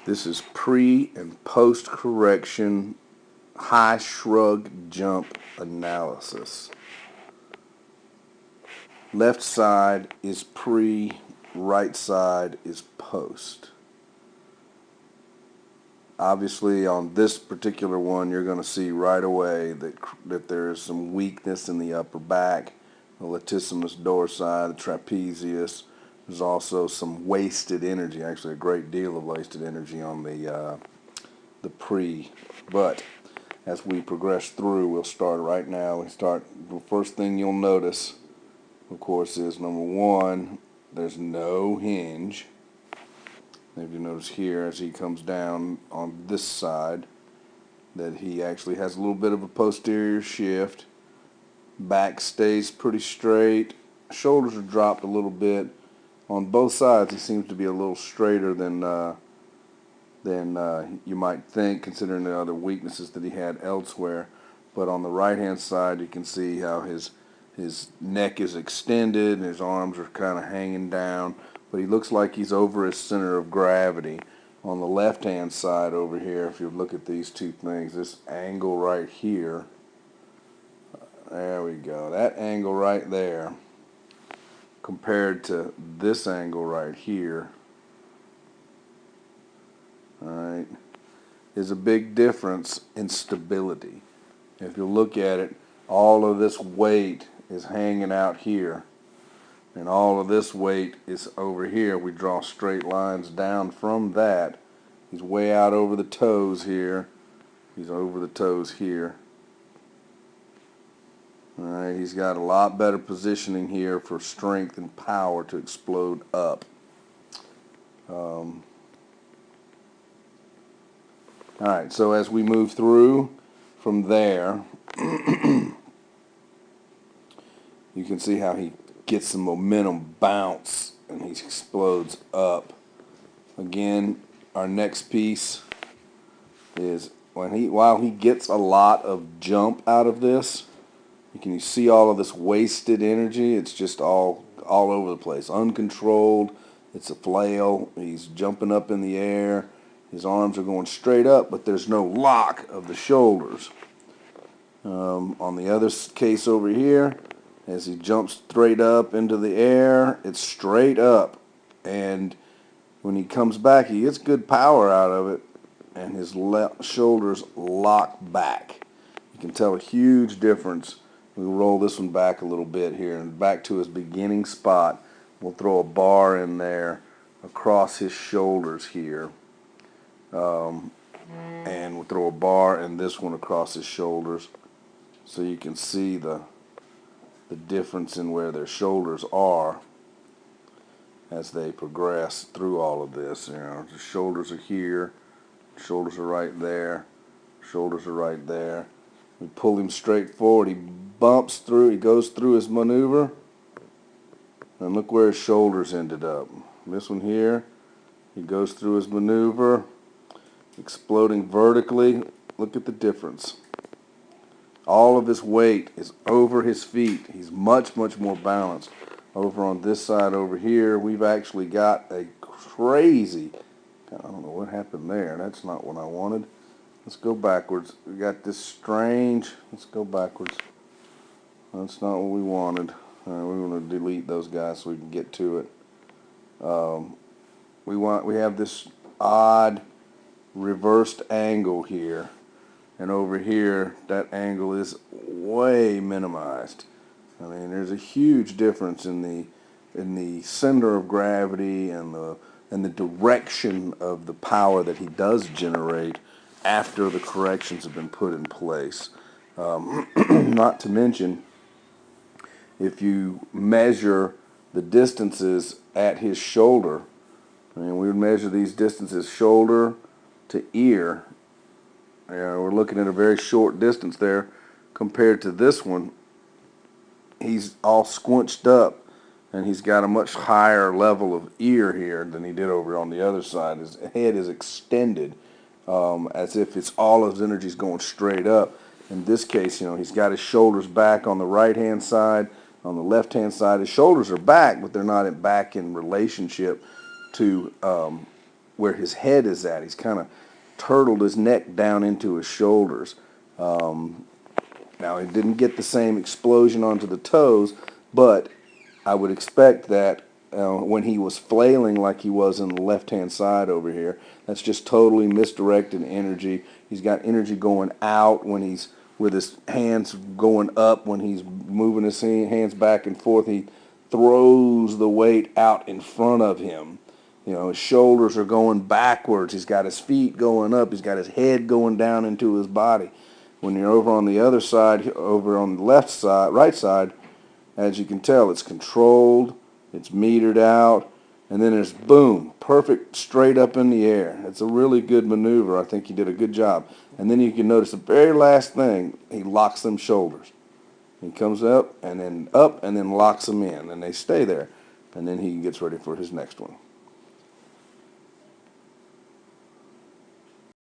This is pre and post correction high shrug jump analysis. Left side is pre, right side is post. Obviously on this particular one you're going to see right away that there is some weakness in the upper back, the latissimus dorsi, the trapezius. There's also some wasted energy, actually a great deal of wasted energy on the pre. But as we progress through, we'll start right now. The first thing you'll notice, of course, is number one, there's no hinge. If you notice here, as he comes down on this side, that he actually has a little bit of a posterior shift. Back stays pretty straight. Shoulders are dropped a little bit. On both sides, he seems to be a little straighter than you might think, considering the other weaknesses that he had elsewhere. But on the right-hand side, you can see how his neck is extended and his arms are kind of hanging down. But he looks like he's over his center of gravity. On the left-hand side over here, if you look at these two things, this angle right here, there we go, that angle right there, compared to this angle right here, alright, is a big difference in stability. If you look at it, all of this weight is hanging out here, and all of this weight is over here. We draw straight lines down from that. He's way out over the toes here. He's over the toes here. Alright, he's got a lot better positioning here for strength and power to explode up. Alright, so as we move through from there, you can see how he gets some momentum bounce and he explodes up. Again, our next piece is while he gets a lot of jump out of this, you see all of this wasted energy. It's just all over the place, uncontrolled. It's a flail. He's jumping up in the air. His arms are going straight up, but there's no lock of the shoulders. On the other case over here, as he jumps straight up into the air, it's straight up. And when he comes back, he gets good power out of it, and his shoulders lock back. You can tell a huge difference. We'll roll this one back a little bit here, and back to his beginning spot. We'll throw a bar in there across his shoulders here. And we'll throw a bar and this one across his shoulders, so you can see the difference in where their shoulders are as they progress through all of this. You know, the shoulders are here, shoulders are right there, shoulders are right there. We pull him straight forward. He bumps through, he goes through his maneuver, and look where his shoulders ended up. This one here, he goes through his maneuver, exploding vertically. Look at the difference. All of this weight is over his feet. He's much more balanced. Over on this side over here, we've actually got a crazy, I don't know what happened there. That's not what I wanted. Let's go backwards. We got this strange, let's go backwards. That's not what we wanted. We want to delete those guys so we can get to it. We have this odd reversed angle here, and over here that angle is way minimized. I mean, there's a huge difference in the center of gravity and the direction of the power that he does generate after the corrections have been put in place. Not to mention, if you measure the distances at his shoulder, I mean, we would measure these distances shoulder to ear. You know, we're looking at a very short distance there compared to this one. He's all squinched up, and he's got a much higher level of ear here than he did over on the other side. His head is extended as if it's all of his energy is going straight up. In this case, you know, he's got his shoulders back on the right-hand side. On the left-hand side, his shoulders are back, but they're not back in relationship to where his head is at. He's kind of turtled his neck down into his shoulders. Now, he didn't get the same explosion onto the toes, but I would expect that when he was flailing like he was in the left-hand side over here, that's just totally misdirected energy. He's got energy going out when he's with his hands going up. When he's moving his hands back and forth, he throws the weight out in front of him. You know, his shoulders are going backwards. He's got his feet going up. He's got his head going down into his body. When you're over on the other side, over on the left side, right side, as you can tell, it's controlled, it's metered out, and then there's boom, perfect straight up in the air. It's a really good maneuver. I think he did a good job. And then you can notice the very last thing, he locks them shoulders. He comes up and then locks them in, and they stay there. And then he gets ready for his next one.